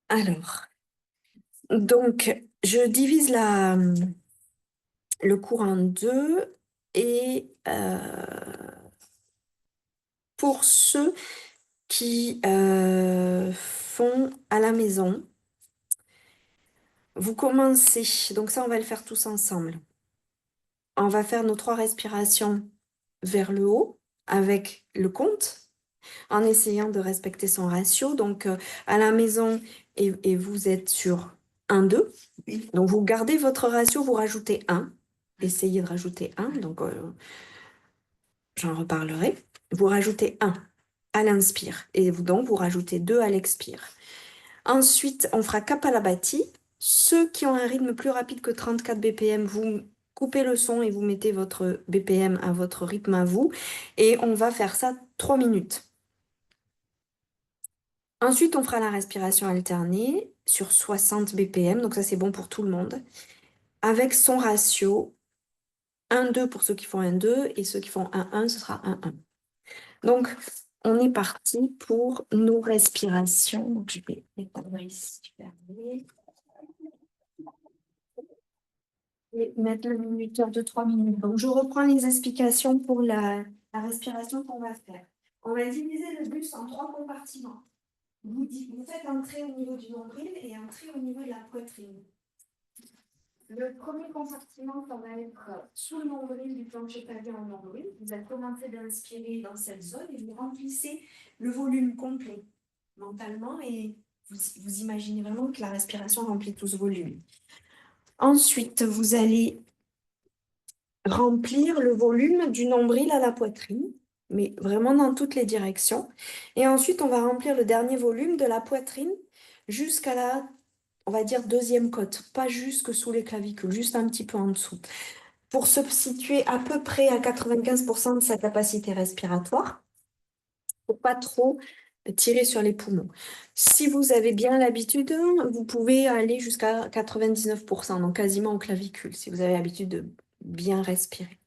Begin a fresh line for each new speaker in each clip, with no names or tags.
Alors, donc, je divise le cours en deux et pour ceux qui font à la maison, vous commencez, donc ça on va le faire tous ensemble. On va faire nos 3 respirations vers le haut avec le compte en essayant de respecter son ratio. Donc à la maison et vous êtes sur 1, 2. Donc vous gardez votre ratio, vous rajoutez 1. Essayez de rajouter 1, donc j'en reparlerai. Vous rajoutez 1 à l'inspire et donc vous rajoutez 2 à l'expire. Ensuite, on fera Kapalabhati. Ceux qui ont un rythme plus rapide que 34 BPM, vous coupez le son et vous mettez votre BPM à votre rythme à vous. Et on va faire ça 3 minutes. Ensuite, on fera la respiration alternée sur 60 BPM. Donc ça, c'est bon pour tout le monde. Avec son ratio 1-2 pour ceux qui font 1-2 et ceux qui font 1-1, ce sera 1-1. Donc, on est parti pour nos respirations. Donc, je vais éteindre ici. Et mettre le minuteur de 3 minutes. Donc, je reprends les explications pour la respiration qu'on va faire. On va diviser le bus en 3 compartiments. Vous faites un trait au niveau du nombril et un trait au niveau de la poitrine. Le premier compartiment, ça va être sous le nombril du plancher pelvien en nombril. Vous allez commencer d'inspirer dans cette zone et vous remplissez le volume complet mentalement et vous imaginez vraiment que la respiration remplit tout ce volume. Ensuite, vous allez remplir le volume du nombril à la poitrine, mais vraiment dans toutes les directions. Et ensuite, on va remplir le dernier volume de la poitrine jusqu'à la, on va dire, deuxième côte, pas jusque sous les clavicules, juste un petit peu en dessous, pour se situer à peu près à 95% de sa capacité respiratoire, pour pas trop tirer sur les poumons. Si vous avez bien l'habitude, vous pouvez aller jusqu'à 99%, donc quasiment aux clavicules, si vous avez l'habitude de bien respirer.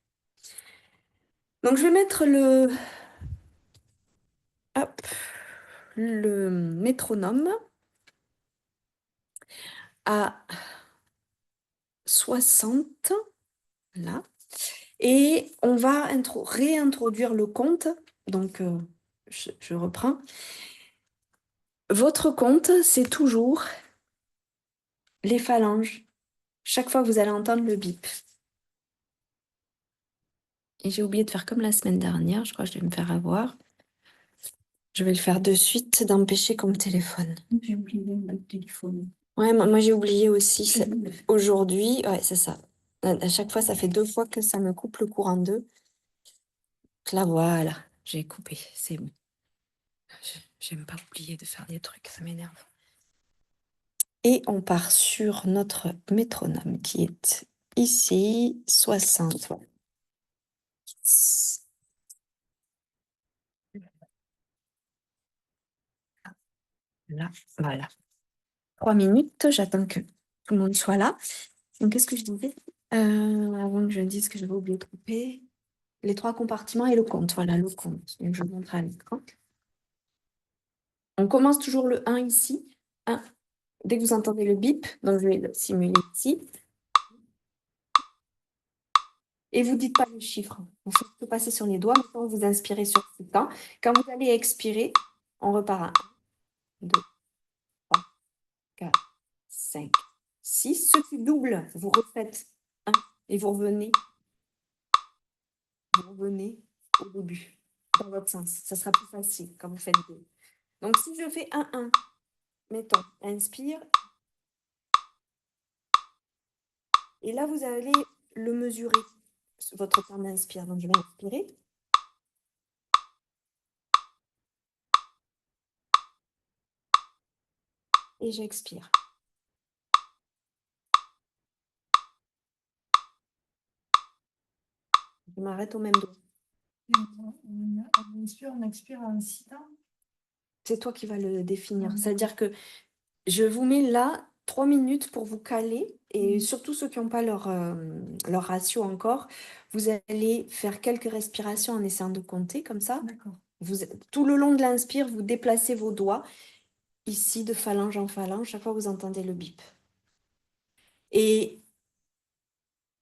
Donc je vais mettre le métronome à 60, là, et on va réintroduire le compte. Donc je reprends. Votre compte, c'est toujours les phalanges. Chaque fois que vous allez entendre le bip. Et j'ai oublié de faire comme la semaine dernière, je crois que je vais me faire avoir. Je vais le faire de suite, d'empêcher qu'on me téléphone.
J'ai oublié le téléphone.
Ouais, moi j'ai oublié aussi aujourd'hui. Ouais, c'est ça. À chaque fois, ça fait 2 fois que ça me coupe le cours en 2. Donc là, voilà, j'ai coupé. C'est bon. J'aime pas oublier de faire des trucs, ça m'énerve. Et on part sur notre métronome qui est ici, 60. Voilà. Là, voilà. 3 minutes, j'attends que tout le monde soit là. Donc, qu'est-ce que je disais avant que je dise que j'avais oublié de couper? Les 3 compartiments et le compte. Voilà, le compte. Donc, je montre à l'écran. On commence toujours le 1 ici. 1. Dès que vous entendez le bip, donc je vais le simuler ici. Et vous ne dites pas le chiffre. Vous faites passer sur les doigts. Maintenant, vous inspirez sur ce temps. Quand vous allez expirer, on repart à 1, 2, 3, 4, 5, 6. Ceux qui doublent, vous refaites 1 et vous revenez au début, dans votre sens. Ça sera plus facile quand vous faites 2. Donc, si je fais 1, 1, mettons, inspire. Et là, vous allez le mesurer, votre temps d'inspire. Donc, je vais inspirer. Et j'expire. Je m'arrête au même doigt.
On expire en 6 temps.
C'est toi qui vas le définir. C'est-à-dire que je vous mets là 3 minutes pour vous caler. Et surtout ceux qui n'ont pas leur ratio encore, vous allez faire quelques respirations en essayant de compter comme ça.
D'accord.
Tout le long de l'inspire, vous déplacez vos doigts ici, de phalange en phalange, chaque fois que vous entendez le bip. Et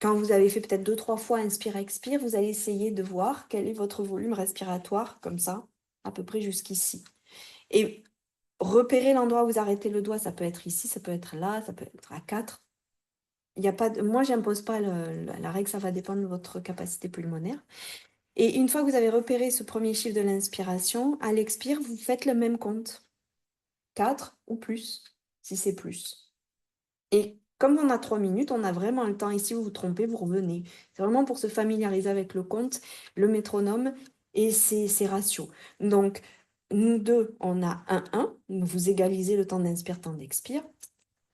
quand vous avez fait peut-être 2-3 fois inspire-expire, vous allez essayer de voir quel est votre volume respiratoire, comme ça, à peu près jusqu'ici. Et repérez l'endroit où vous arrêtez le doigt, ça peut être ici, ça peut être là, ça peut être à 4. Il y a pas de... Moi, je n'impose pas la règle, ça va dépendre de votre capacité pulmonaire. Et une fois que vous avez repéré ce premier chiffre de l'inspiration, à l'expire, vous faites le même compte. 4 ou plus, si c'est plus. Et comme on a 3 minutes, on a vraiment le temps. Et si vous vous trompez, vous revenez. C'est vraiment pour se familiariser avec le compte, le métronome et ses ratios. Donc, nous deux, on a 1. Vous égalisez le temps d'inspire, temps d'expire.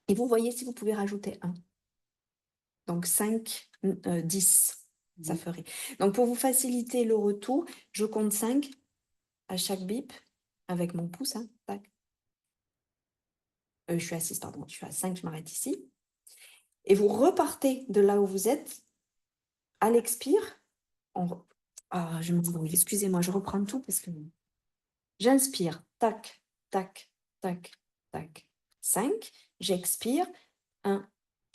Et vous voyez si vous pouvez rajouter 1. Donc 5, 10, ça ferait. Donc pour vous faciliter le retour, je compte 5 à chaque bip avec mon pouce. Hein, tac. Je suis à 6, pardon. Je suis à 5, je m'arrête ici. Et vous repartez de là où vous êtes. À l'expire, je m'embrouille, excusez-moi, je reprends tout parce que j'inspire, tac, tac, tac, tac, 5. J'expire, 1,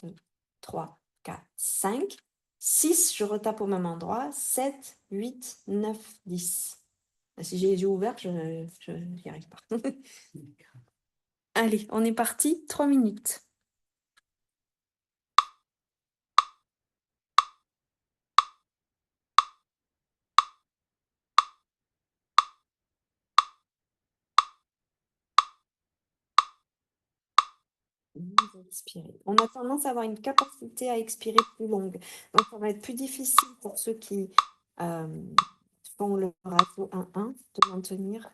2, 3, 4, 5. 6, je retape au même endroit, 7, 8, 9, 10. Si j'ai les yeux ouverts, je n'y arrive pas. Allez, on est parti, 3 minutes. Vous expirez. On a tendance à avoir une capacité à expirer plus longue. Donc, ça va être plus difficile pour ceux qui font le ratio 1-1 de maintenir.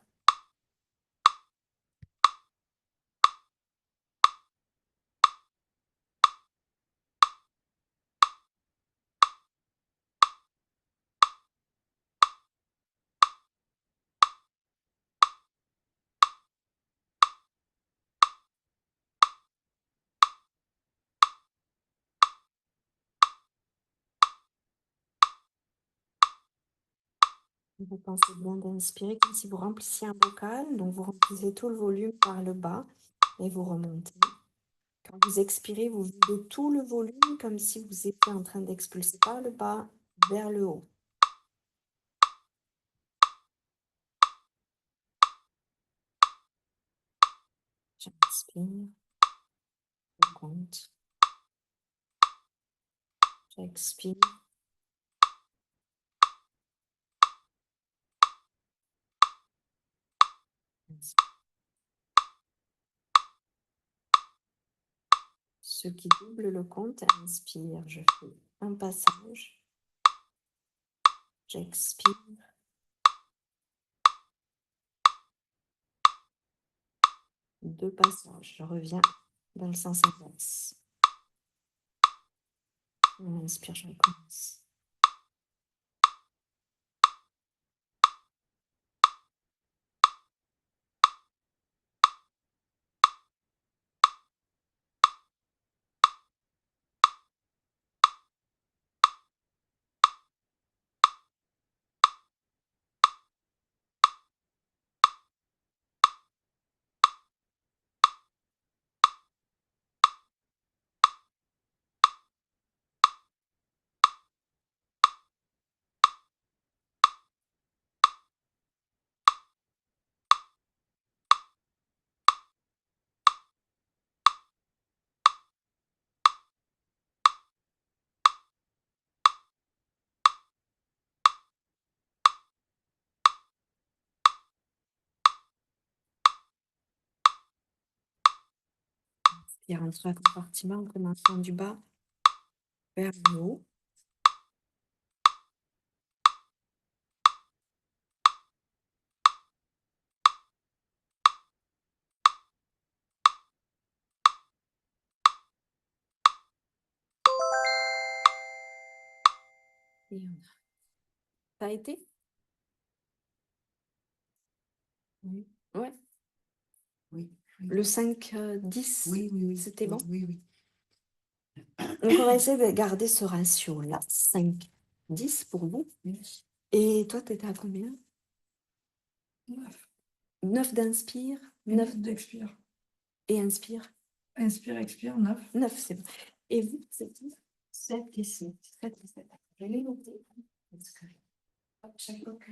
Vous pensez bien d'inspirer comme si vous remplissiez un bocal. Donc, vous remplissez tout le volume par le bas et vous remontez. Quand vous expirez, vous videz tout le volume comme si vous étiez en train d'expulser par le bas vers le haut. J'inspire, je compte. J'expire. Ceux qui doublent le compte, inspire, je fais un passage. J'expire. 2 passages. Je reviens dans le sens inverse. On inspire, je recommence. Inspire entre un compartiment en commençant du bas vers le haut. Et on a. Ça a été?
Oui.
Ouais.
Oui.
Le 5-10,
Oui.
c'était bon?
Oui.
Donc, on va essayer de garder ce ratio-là. 5-10 pour vous.
Oui.
Et toi, tu étais à combien?
9.
9 d'inspire,
9
9
d'expire.
Et inspire.
Inspire, expire, 9.
9, c'est bon. Et vous, c'est tout?
7 et 6.
7 et 7. Je l'ai noté. Parce que, hop, chaque fois que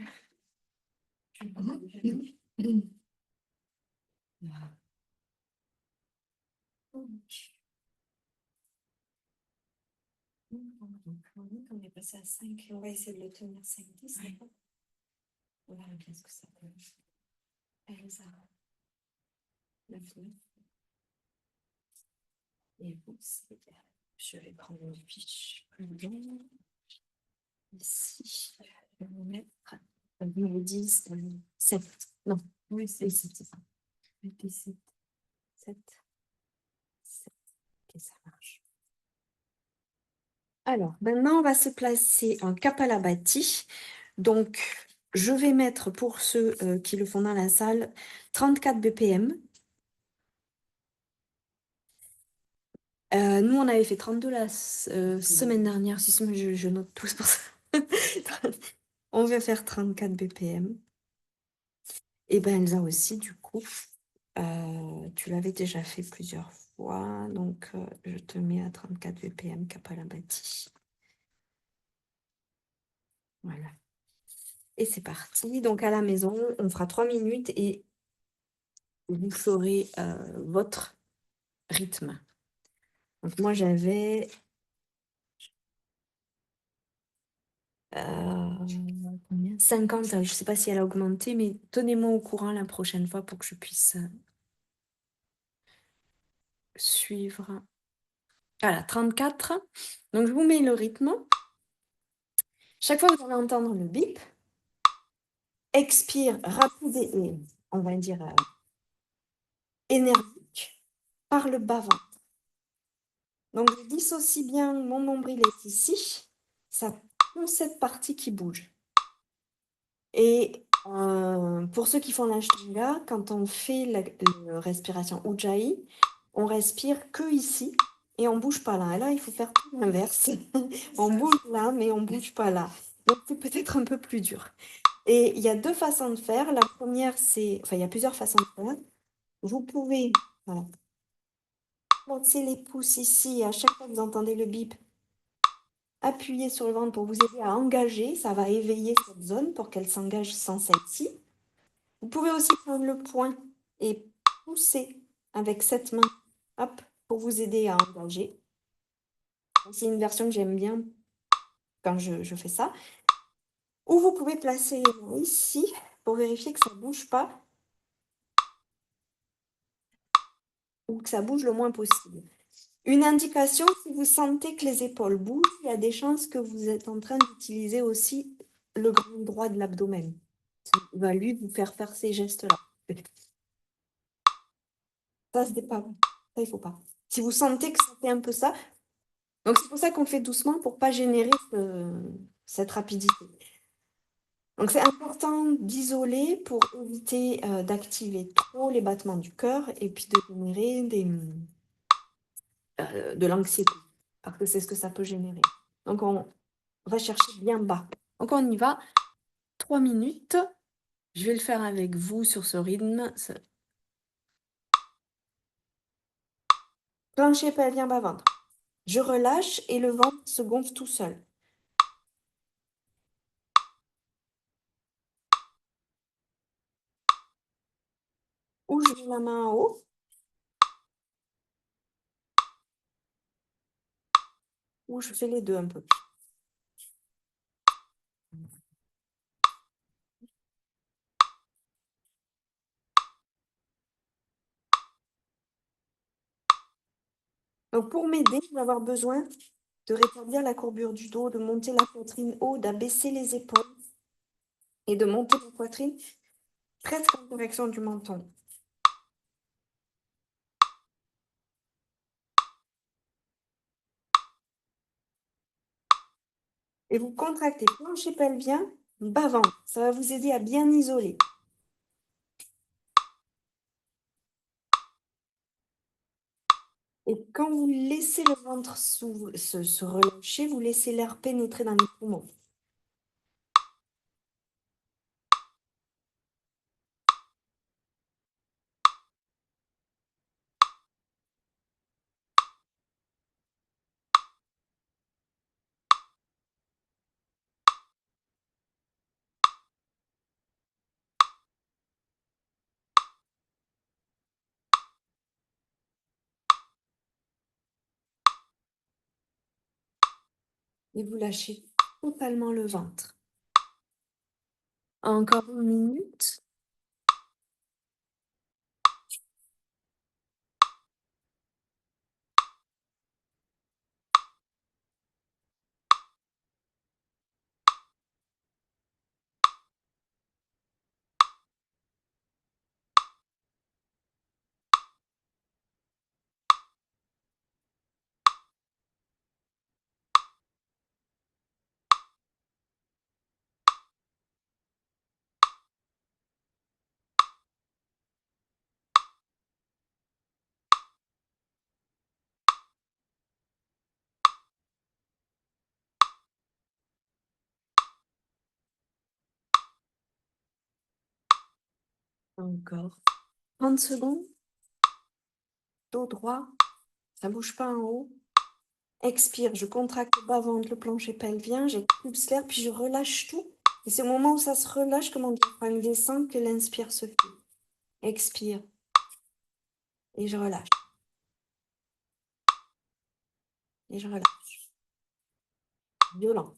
on est passé à 5, on va essayer de le tenir 5, 10.
Ouais.
On verra bien ce que ça peut. Elsa. 9, 9. Et vous, je vais prendre une fiche plus longue. Ici, je vais vous mettre. Vous me dites 7. Non,
Oui,
c'est 7, c'est ça.
7 et 7.
7. 7. Ok, ça marche. Alors, maintenant, on va se placer en Kapalabhati. Donc, je vais mettre pour ceux qui le font dans la salle 34 BPM. Nous, on avait fait 32 la semaine dernière. Si, mais je note tous pour ça. On va faire 34 BPM. Et ben Elsa aussi, du coup. Tu l'avais déjà fait plusieurs fois. Donc, je te mets à 34 BPM Kapalabhati. Voilà. Et c'est parti. Donc, à la maison, on fera 3 minutes et vous ferez votre rythme. Donc, moi, j'avais combien 50. Je ne sais pas si elle a augmenté, mais tenez-moi au courant la prochaine fois pour que je puisse suivre. Voilà, 34. Donc, je vous mets le rythme. Chaque fois que vous allez entendre le bip, expire rapide et, on va dire, énergique par le bas-ventre. Donc, je dissocie bien, mon nombril est ici. Ça prend cette partie qui bouge. Et pour ceux qui font l'ashtanga, quand on fait la respiration Ujjayi, on respire que ici et on bouge pas là. Et là, il faut faire tout l'inverse. On bouge là, mais on bouge pas là. Donc, c'est peut-être un peu plus dur. Et il y a deux façons de faire. La première, c'est... Enfin, il y a plusieurs façons de faire. Vous pouvez... Voilà. Placer les pouces ici. Et à chaque fois que vous entendez le bip, appuyez sur le ventre pour vous aider à engager. Ça va éveiller cette zone pour qu'elle s'engage sans celle-ci. Vous pouvez aussi prendre le poing et pousser avec cette main, hop, pour vous aider à engager. C'est une version que j'aime bien quand je fais ça. Ou vous pouvez placer les mains ici pour vérifier que ça ne bouge pas ou que ça bouge le moins possible. Une indication, si vous sentez que les épaules bougent, il y a des chances que vous êtes en train d'utiliser aussi le grand droit de l'abdomen. Ça va lui vous faire ces gestes-là. Ça, c'est pas bon. Ça, il faut pas. Si vous sentez que ça fait un peu ça, donc c'est pour ça qu'on fait doucement pour pas générer cette rapidité. Donc c'est important d'isoler pour éviter d'activer trop les battements du cœur et puis de générer de l'anxiété, parce que c'est ce que ça peut générer. Donc on va chercher bien bas. Donc on y va. 3 minutes. Je vais le faire avec vous sur ce rythme. Plancher pelvien bas ventre. Je relâche et le ventre se gonfle tout seul. Ou je mets la main en haut. Ou je fais les deux un peu. Donc pour m'aider, je vais avoir besoin de rétablir la courbure du dos, de monter la poitrine haut, d'abaisser les épaules et de monter la poitrine presque en direction du menton. Et vous contractez plancher pelvien, bas ventre. Ça va vous aider à bien isoler. Et quand vous laissez le ventre se relâcher, vous laissez l'air pénétrer dans les poumons. Et vous lâchez totalement le ventre. Encore 1 minute. Encore 30 secondes. Dos droit. Ça bouge pas en haut. Expire, je contracte le bas-ventre, le plancher pelvien, j'expulse l'air, puis je relâche tout. Et c'est au moment où ça se relâche, que mon diaphragme descend, que l'inspire se fait. Expire. Et je relâche. Et je relâche. Violent.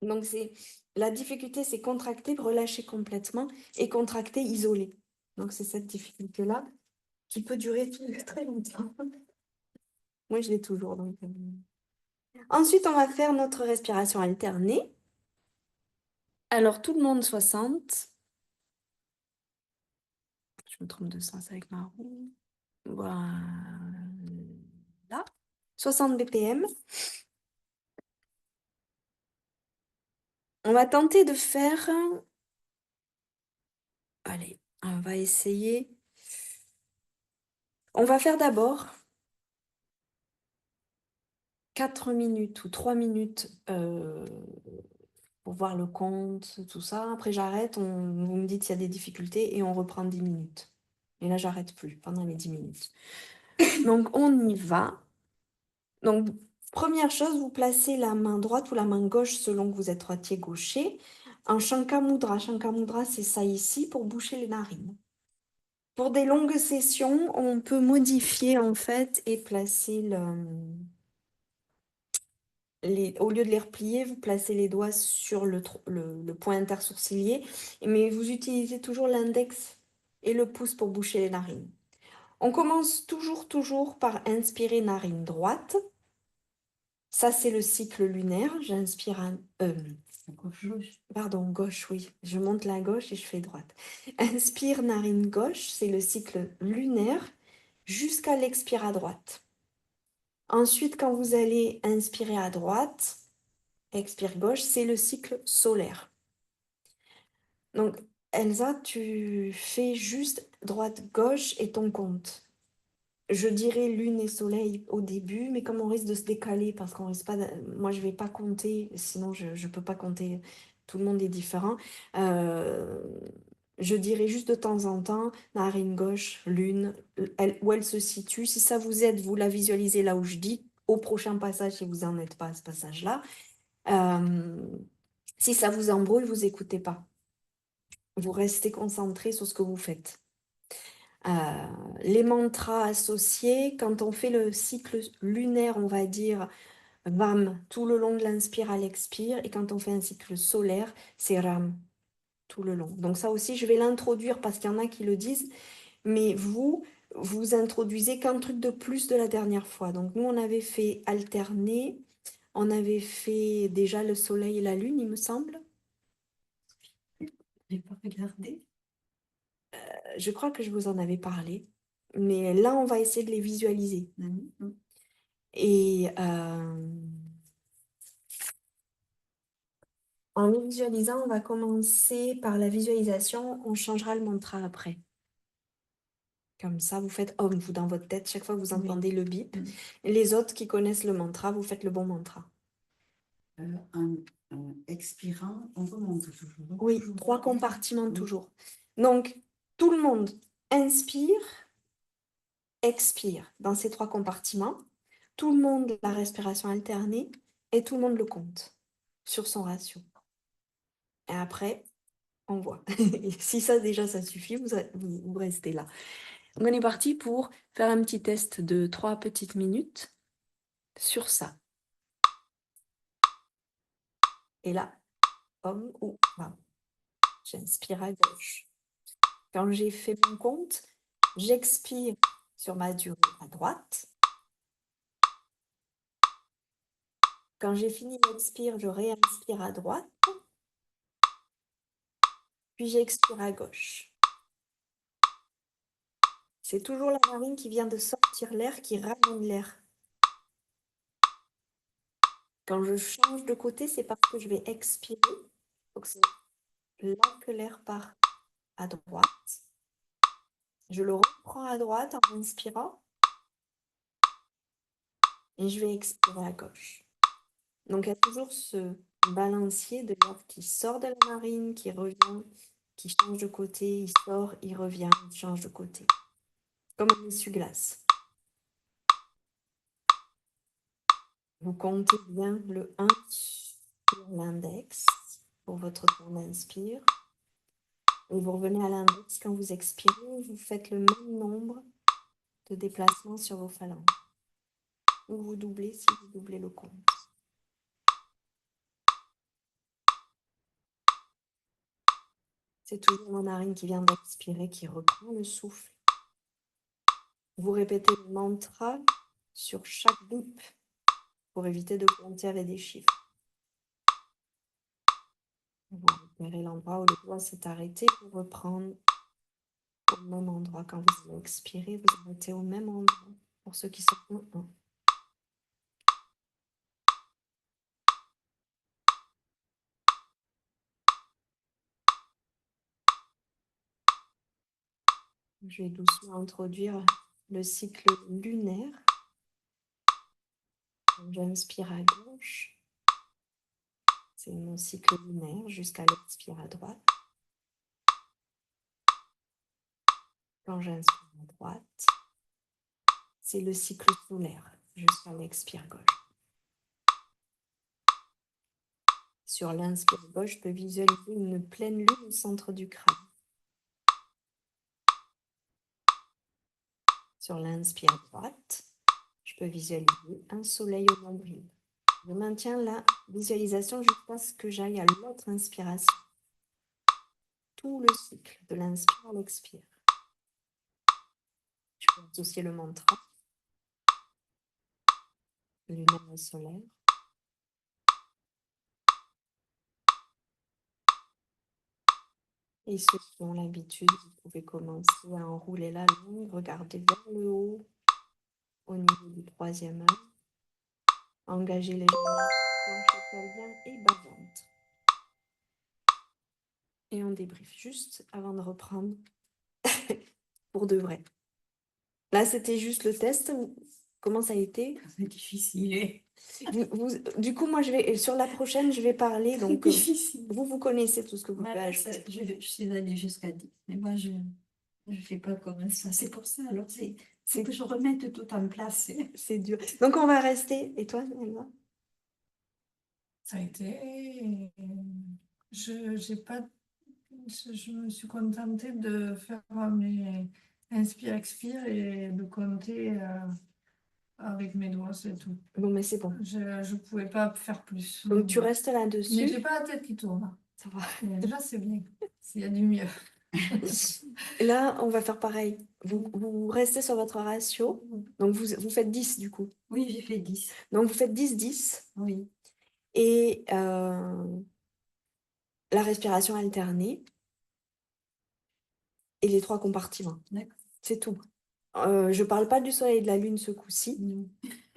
Donc, la difficulté, c'est contracter, relâcher complètement et contracter, isoler. Donc, c'est cette difficulté-là qui peut durer très longtemps. Moi, je l'ai toujours. Donc, ensuite, on va faire notre respiration alternée. Alors, tout le monde 60. Je me trompe de sens avec ma roue. Voilà. 60 BPM. On va tenter de faire... Allez, on va essayer. On va faire d'abord 4 minutes ou 3 minutes pour voir le compte, tout ça. Après, j'arrête, vous me dites s'il y a des difficultés et on reprend 10 minutes. Et là, j'arrête plus pendant les 10 minutes. Donc, on y va. Donc, première chose, vous placez la main droite ou la main gauche selon que vous êtes droitier, gaucher, en Shankamudra. Shankamudra, c'est ça ici pour boucher les narines. Pour des longues sessions, on peut modifier en fait et placer au lieu de les replier, vous placez les doigts sur le point intersourcilier, mais vous utilisez toujours l'index et le pouce pour boucher les narines. On commence toujours par inspirer narine droite. Ça, c'est le cycle lunaire. J'inspire pardon, gauche, oui. Je monte la gauche et je fais droite. Inspire, narine gauche, c'est le cycle lunaire jusqu'à l'expire à droite. Ensuite, quand vous allez inspirer à droite, expire gauche, c'est le cycle solaire. Donc, Elsa, tu fais juste droite-gauche et ton compte. Je dirais lune et soleil au début, mais comme on risque de se décaler parce qu'on risque pas, moi je vais pas compter, sinon je peux pas compter. Tout le monde est différent. Je dirais juste de temps en temps narine gauche, lune, où elle se situe. Si ça vous aide, vous la visualisez là où je dis. Au prochain passage, si vous n'en êtes pas à ce passage-là. Si ça vous embrouille, vous écoutez pas. Vous restez concentré sur ce que vous faites. Les mantras associés, quand on fait le cycle lunaire, on va dire Vam tout le long de l'inspire à l'expire, et quand on fait un cycle solaire, c'est Ram tout le long. Donc ça aussi, je vais l'introduire parce qu'il y en a qui le disent, mais vous introduisez qu'un truc de plus de la dernière fois. Donc nous, on avait fait alterner, on avait fait déjà le soleil et la lune, il me semble.
Je n'ai pas regardé.
Je crois que je vous en avais parlé, mais là, on va essayer de les visualiser. Et en les visualisant, on va commencer par la visualisation, on changera le mantra après. Comme ça, vous faites Om, vous dans votre tête, chaque fois que vous entendez le bip. Et les autres qui connaissent le mantra, vous faites le bon mantra.
En expirant, on remonte toujours.
Oui,
toujours.
3 compartiments toujours. Donc, tout le monde inspire, expire dans ces 3 compartiments. Tout le monde la respiration alternée et tout le monde le compte sur son ratio. Et après, on voit. Et si ça déjà ça suffit, vous restez là. Donc, on est parti pour faire un petit test de 3 petites minutes sur ça. Et là, homme ou femme, j'inspire à gauche. Quand j'ai fait mon compte, j'expire sur ma durée à droite. Quand j'ai fini l'expire, je réinspire à droite. Puis j'expire à gauche. C'est toujours la narine qui vient de sortir l'air, qui ramène l'air. Quand je change de côté, c'est parce que je vais expirer. Donc c'est là que l'air part à droite. Je le reprends à droite en inspirant. Et je vais expirer à gauche. Donc il y a toujours ce balancier de l'air qui sort de la narine, qui revient, qui change de côté, il sort, il revient, il change de côté. Comme un essuie-glace. Vous comptez bien le 1 sur l'index pour votre temps d'inspire. Et vous revenez à l'index quand vous expirez. Vous faites le même nombre de déplacements sur vos phalanges. Ou vous doublez si vous doublez le compte. C'est toujours la narine qui vient d'expirer, qui reprend le souffle. Vous répétez le mantra sur chaque bip pour éviter de compter avec des chiffres. Vous repérez l'endroit où le doigt s'est arrêté pour reprendre au même endroit. Quand vous allez expirer, vous arrêtez au même endroit pour ceux qui sont en 1. Je vais doucement introduire le cycle lunaire. J'inspire à gauche. C'est mon cycle lunaire jusqu'à l'expire à droite. Quand j'inspire à droite, c'est le cycle solaire jusqu'à l'expire gauche. Sur l'inspire gauche, je peux visualiser une pleine lune au centre du crâne. Sur l'inspire droite, je peux visualiser un soleil au nombril. Je maintiens la visualisation jusqu'à ce que j'aille à l'autre inspiration. Tout le cycle, de l'inspire à l'expire. Je peux associer le mantra. Lunaire et solaire. Et ceux qui ont l'habitude, vous pouvez commencer à enrouler la langue, regarder vers le haut, au niveau du troisième œil. Engagez les jambes, plancher pelvien et bas-ventre. Et on débriefe juste avant de reprendre pour de vrai. Là, c'était juste le test. Comment ça a été?
C'est difficile.
Du coup, moi, sur la prochaine, je vais parler. Donc,
difficile.
vous connaissez tout ce que vous pouvez
Moi,
ajouter.
je suis allée jusqu'à 10. Mais moi, je ne fais pas comme ça. C'est pour ça. Alors, c'est que je remette tout en place.
C'est dur. Donc, on va rester. Et toi, Elva?
Ça a été. J'ai pas. Je me suis contentée de faire mes inspire-expire et de compter avec mes doigts, c'est tout.
Bon, mais c'est bon.
Je ne pouvais pas faire plus.
Donc, tu restes
Mais
là-dessus.
j'ai pas la tête qui tourne.
Ça va.
Mais déjà, c'est bien. Il y a du mieux.
Là, on va faire pareil. Vous restez sur votre ratio. Donc, vous faites 10 du coup.
Oui, j'ai fait 10.
Donc, vous faites 10-10.
Oui.
Et la respiration alternée. Et les 3 compartiments.
D'accord.
C'est tout. Je ne parle pas du soleil et de la lune ce coup-ci.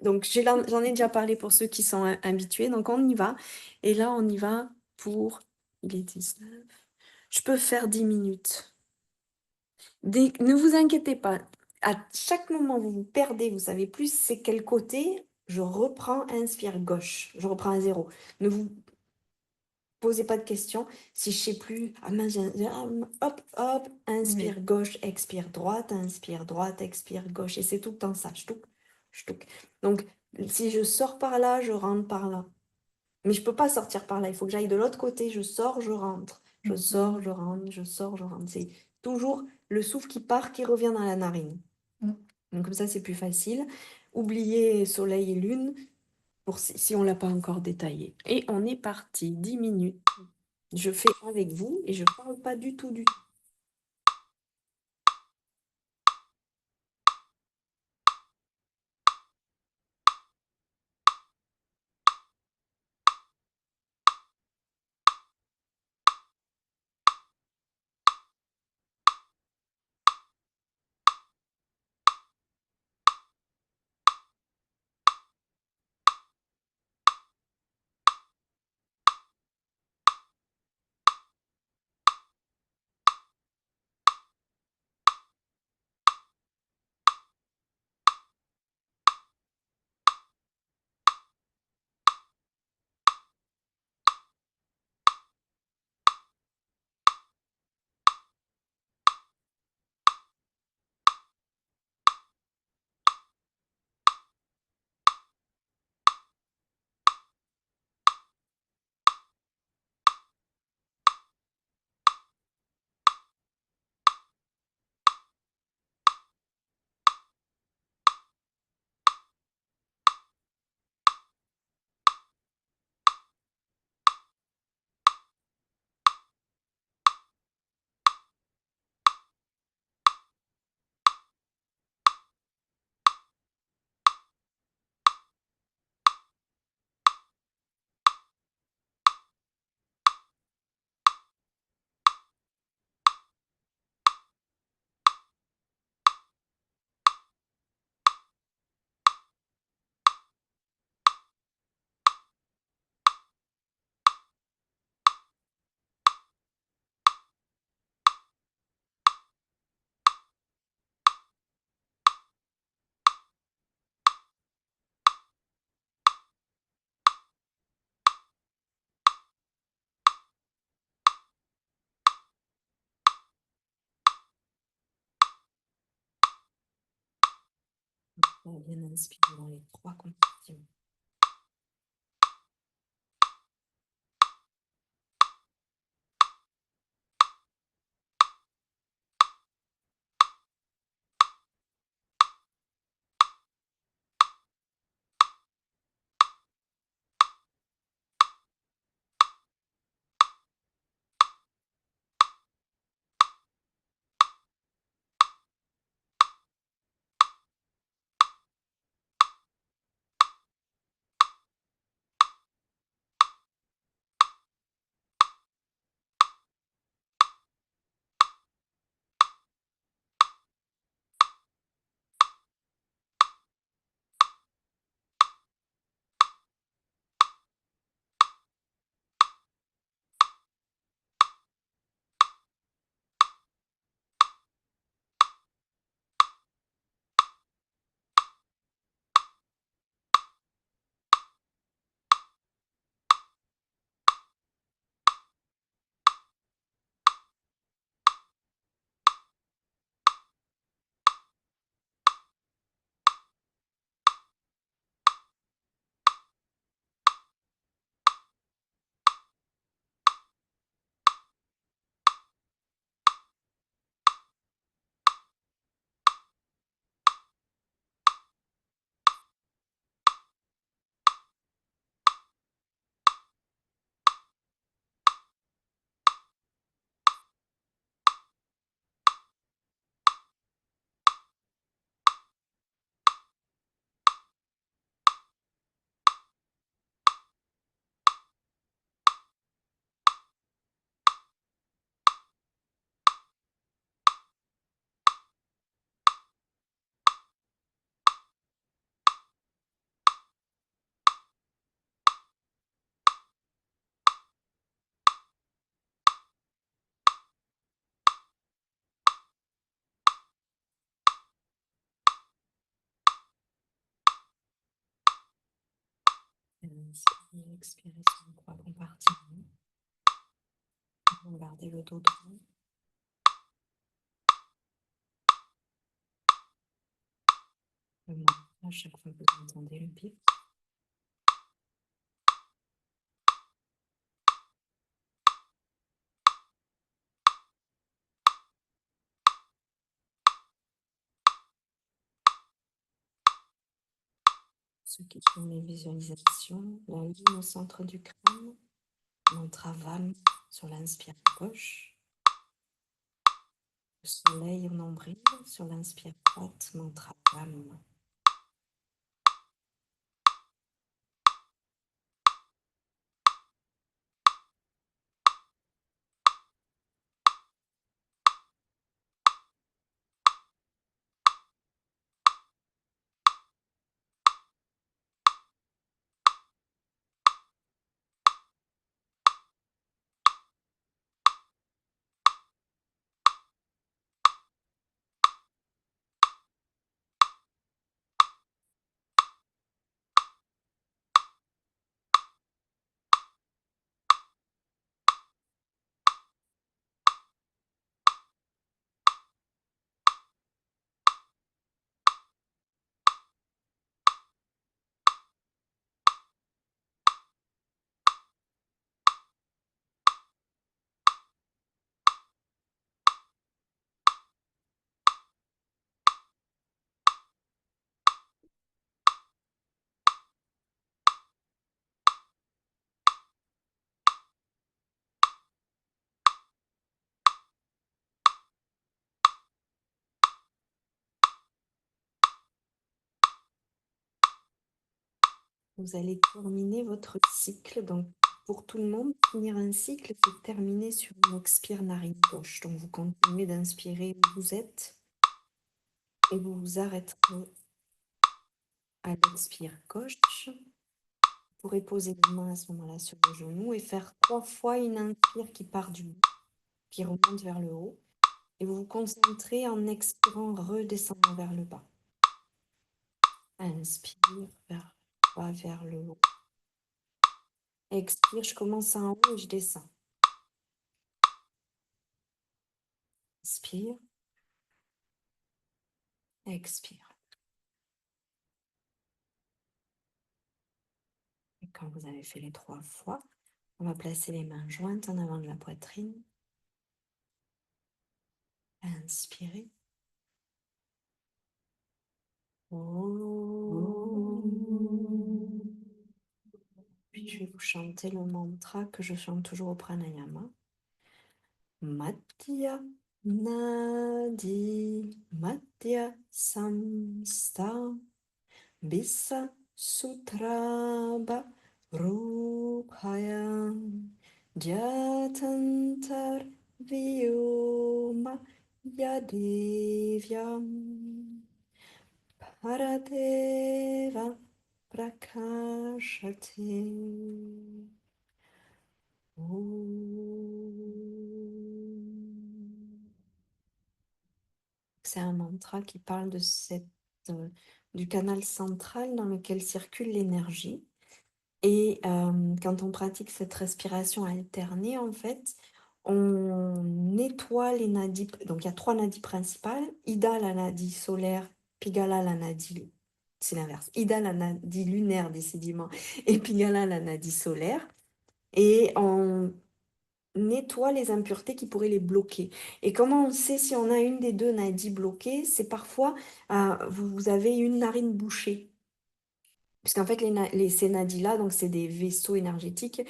Donc, j'en ai déjà parlé pour ceux qui sont habitués. Donc, on y va. Et là, on y va pour... Il est 19. Je peux faire 10 minutes. Ne vous inquiétez pas. À chaque moment où vous vous perdez, vous savez plus c'est quel côté, je reprends, inspire gauche. Je reprends à 0. Ne vous posez pas de questions. Si je sais plus, hop, hop, inspire gauche, expire droite, expire gauche. Et c'est tout le temps ça. Je touque. Donc, si je sors par là, je rentre par là. Mais je peux pas sortir par là. Il faut que j'aille de l'autre côté. Je sors, je rentre. Je sors, je rentre, je sors, je rentre. C'est toujours le souffle qui part, qui revient dans la narine.
Mm.
Donc comme ça, c'est plus facile. Oubliez soleil et lune pour si on ne l'a pas encore détaillé. Et on est parti, 10 minutes. Je fais avec vous et je ne parle pas du tout, du tout. On va bien inspirer dans les 3 compartiments. Inspirez, expirez sur les 3 compartiments. Gardez le dos droit. Le menton à chaque fois que vous entendez le pif. Ceux qui font les visualisations, la lune au centre du crâne, mantra Vam sur l'inspire gauche, le soleil au nombril sur l'inspire droite, mantra Vam. Vous allez terminer votre cycle. Donc, pour tout le monde, finir un cycle, c'est terminer sur une expire narine gauche. Donc, vous continuez d'inspirer où vous êtes et vous vous arrêterez à l'expire gauche. Vous pourrez poser les mains à ce moment-là sur le genou et faire 3 fois une inspire qui part du bas, qui remonte vers le haut. Et vous vous concentrez en expirant, redescendant vers le bas. Inspire, vers le haut. Expire, je commence en haut et je descends. Inspire. Expire. Et quand vous avez fait les 3 fois, on va placer les mains jointes en avant de la poitrine. Inspirez. Puis je vais vous chanter le mantra que je chante toujours au pranayama. Madhya Nadi Madhya Samsta Bisa Sutraba Rupayam Jatantar Vyoma Yadevyam Paradeva Prakashate. C'est un mantra qui parle de du canal central dans lequel circule l'énergie. Et quand on pratique cette respiration alternée, en fait, on nettoie les nadis. Donc, il y a 3 nadis principales. Ida, la nadie solaire, Pingala, la nadie... C'est l'inverse. Ida, la nadie lunaire, décidément, et Pingala, la nadie solaire. Et on nettoie les impuretés qui pourraient les bloquer. Et comment on sait si on a une des 2 nadis bloquées? C'est parfois, vous avez une narine bouchée. Puisqu'en fait, ces nadis-là, donc c'est des vaisseaux énergétiques,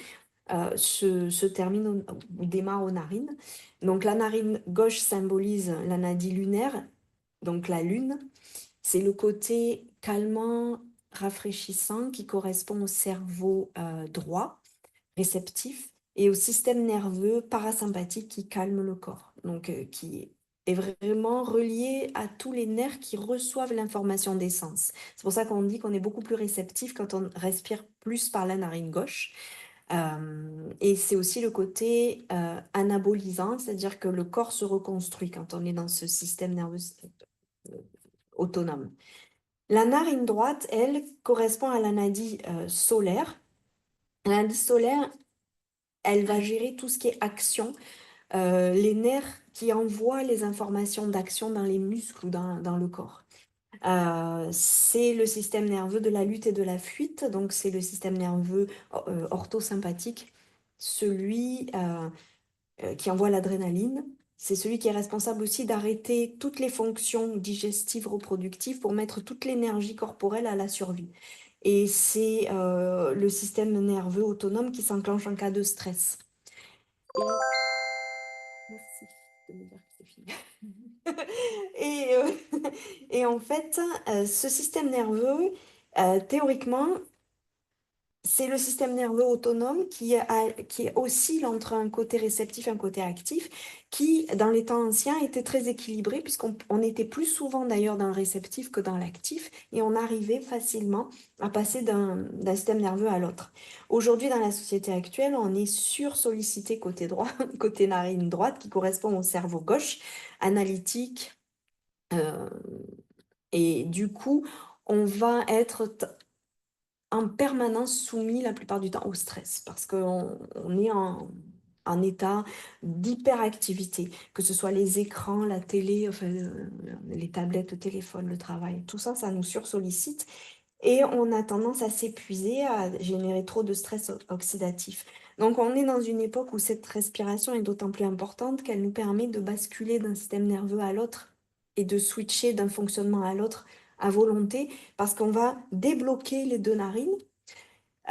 se terminent ou démarrent aux narines. Donc la narine gauche symbolise la nadie lunaire, donc la lune. C'est le côté calmant, rafraîchissant qui correspond au cerveau droit, réceptif, et au système nerveux parasympathique qui calme le corps. Donc qui est vraiment relié à tous les nerfs qui reçoivent l'information des sens. C'est pour ça qu'on dit qu'on est beaucoup plus réceptif quand on respire plus par la narine gauche. Et c'est aussi le côté anabolisant, c'est-à-dire que le corps se reconstruit quand on est dans ce système nerveux autonome. La narine droite, elle, correspond à la nadie solaire. La nadie solaire, elle va gérer tout ce qui est action, les nerfs qui envoient les informations d'action dans les muscles ou dans le corps. C'est le système nerveux de la lutte et de la fuite, donc c'est le système nerveux orthosympathique, celui qui envoie l'adrénaline. C'est celui qui est responsable aussi d'arrêter toutes les fonctions digestives, reproductives pour mettre toute l'énergie corporelle à la survie. et c'est le système nerveux autonome qui s'enclenche en cas de stress. Et... Merci de me dire que c'est fini. Et, et en fait, ce système nerveux, théoriquement, c'est le système nerveux autonome qui oscille entre un côté réceptif et un côté actif, qui, dans les temps anciens, était très équilibré, puisqu'on était plus souvent d'ailleurs dans le réceptif que dans l'actif, et on arrivait facilement à passer d'un système nerveux à l'autre. Aujourd'hui, dans la société actuelle, on est sursollicité côté droit, côté narine droite, qui correspond au cerveau gauche, analytique, euh, et du coup, on va être en permanence soumis la plupart du temps au stress parce qu'on est en état d'hyperactivité, que ce soit les écrans, la télé, enfin, les tablettes, le téléphone, le travail, tout ça, ça nous sursollicite et on a tendance à s'épuiser, à générer trop de stress oxydatif. Donc on est dans une époque où cette respiration est d'autant plus importante qu'elle nous permet de basculer d'un système nerveux à l'autre et de switcher d'un fonctionnement à l'autre à volonté parce qu'on va débloquer les deux narines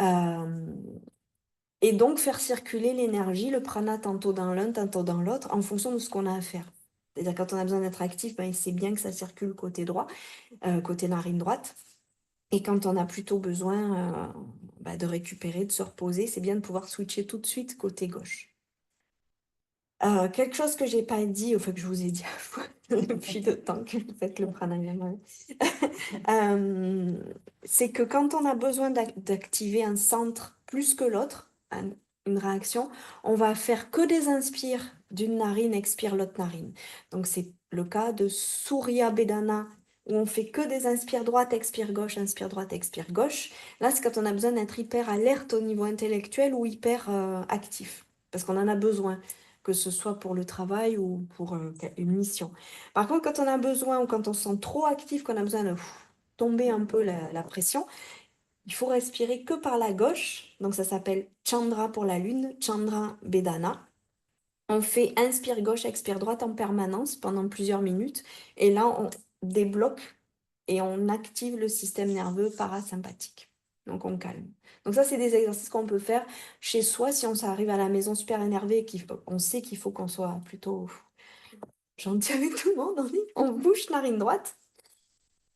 euh, et donc faire circuler l'énergie, le prana tantôt dans l'un, tantôt dans l'autre en fonction de ce qu'on a à faire. C'est-à-dire quand on a besoin d'être actif, ben, c'est bien que ça circule côté droit, côté narine droite. Et quand on a plutôt besoin de récupérer, de se reposer, c'est bien de pouvoir switcher tout de suite côté gauche. Quelque chose que j'ai pas dit, enfin que je vous ai dit depuis le temps que vous faites le pranayama, c'est que quand on a besoin d'activer un centre plus que l'autre, une réaction, on va faire que des inspires d'une narine, expire l'autre narine. Donc c'est le cas de Surya Bedana, où on fait que des inspires droite, expire gauche, inspire droite, expire gauche. Là, c'est quand on a besoin d'être hyper alerte au niveau intellectuel ou hyper actif, parce qu'on en a besoin, que ce soit pour le travail ou pour une mission. Par contre, quand on a besoin ou quand on se sent trop actif, qu'on a besoin de tomber un peu la pression, il faut respirer que par la gauche. Donc ça s'appelle Chandra pour la lune, Chandra Bedana. On fait inspire gauche, expire droite en permanence pendant plusieurs minutes. Et là, on débloque et on active le système nerveux parasympathique. Donc on calme. Donc ça, c'est des exercices qu'on peut faire chez soi si on s'arrive à la maison super énervé et qu'on sait qu'il faut qu'on soit plutôt gentil avec tout le monde. On bouge narine droite,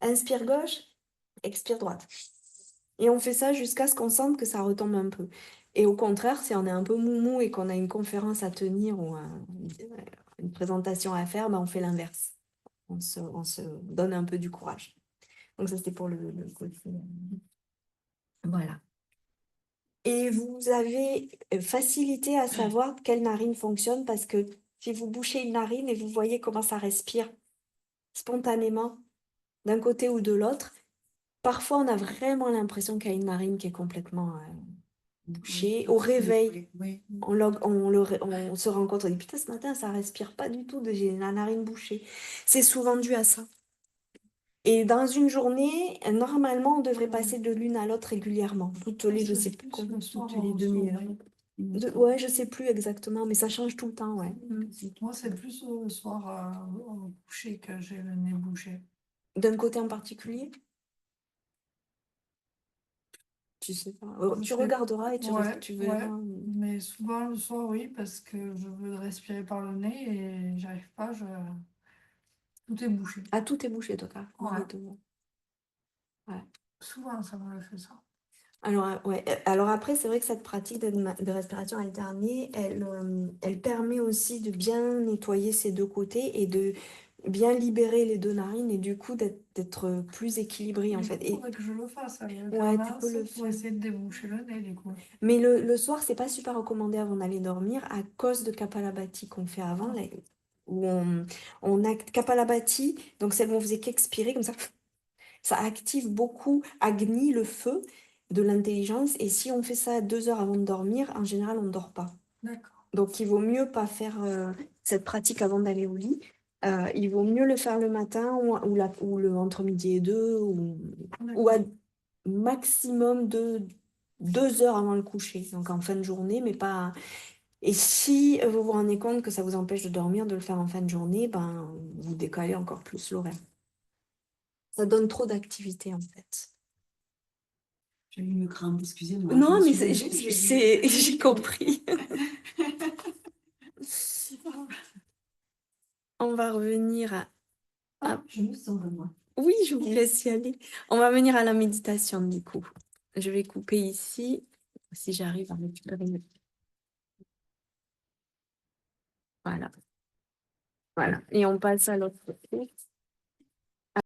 inspire gauche, expire droite. Et on fait ça jusqu'à ce qu'on sente que ça retombe un peu. Et au contraire, si on est un peu moumou et qu'on a une conférence à tenir ou une présentation à faire, ben on fait l'inverse. On se donne un peu du courage. Donc ça, c'était pour le côté. Voilà. Et vous avez facilité à savoir quelle narine fonctionne parce que si vous bouchez une narine et vous voyez comment ça respire spontanément d'un côté ou de l'autre, parfois on a vraiment l'impression qu'il y a une narine qui est complètement bouchée. Au réveil,
Oui.
on se rend compte, on dit putain, ce matin ça respire pas du tout, j'ai la narine bouchée. C'est souvent dû à ça. Et dans une journée, normalement, on devrait passer de l'une à l'autre régulièrement. Toutes les, je sais plus combien, toutes les demi-heures. Ouais, je sais plus exactement, mais ça change tout le temps, ouais.
Moi, c'est plus au soir au coucher que j'ai le nez bouché.
D'un côté en particulier? Tu sais pas. Tu regarderas et
Ouais,
tu
ouais.
verras.
Mais souvent le soir, oui, parce que je veux respirer par le nez et j'arrive pas, tout est bouché.
Ah, tout est bouché, toi, carrément,
Ouais.
les deux. Ouais.
Souvent, ça me fait ça.
Alors, ouais. Alors après, c'est vrai que cette pratique de respiration alternée, elle permet aussi de bien nettoyer ces deux côtés et de bien libérer les deux narines et du coup d'être plus équilibré en
Du
fait.
coup, il faudrait que je le fasse avec
Ouais, tu peux le
pour
faire.
essayer de déboucher le nez, du coup.
Mais le soir, c'est pas super recommandé avant d'aller dormir à cause de Kapalabhati qu'on fait avant, là, où on a Kapalabhati, donc celle où on faisait qu'expirer comme ça active beaucoup Agni, le feu de l'intelligence. Et si on fait ça 2 heures avant de dormir, en général, on ne dort pas.
D'accord.
Donc, il vaut mieux pas faire cette pratique avant d'aller au lit. Il vaut mieux le faire le matin ou le entre midi et deux ou à maximum de 2 heures avant le coucher. Donc, en fin de journée, mais pas. Et si vous vous rendez compte que ça vous empêche de dormir, de le faire en fin de journée, ben, vous décalez encore plus l'horaire. Ça donne trop d'activité en fait.
J'ai eu une crampe, excusez-moi.
Non,
je me
mais
suis levée, j'ai vu.
j'ai compris. On va revenir à...
Ah, je me sauve, moi.
Oui, je vous laisse y aller. On va venir à la méditation du coup. Je vais couper ici, si j'arrive à récupérer. Voilà. Voilà. Et on passe à l'autre côté.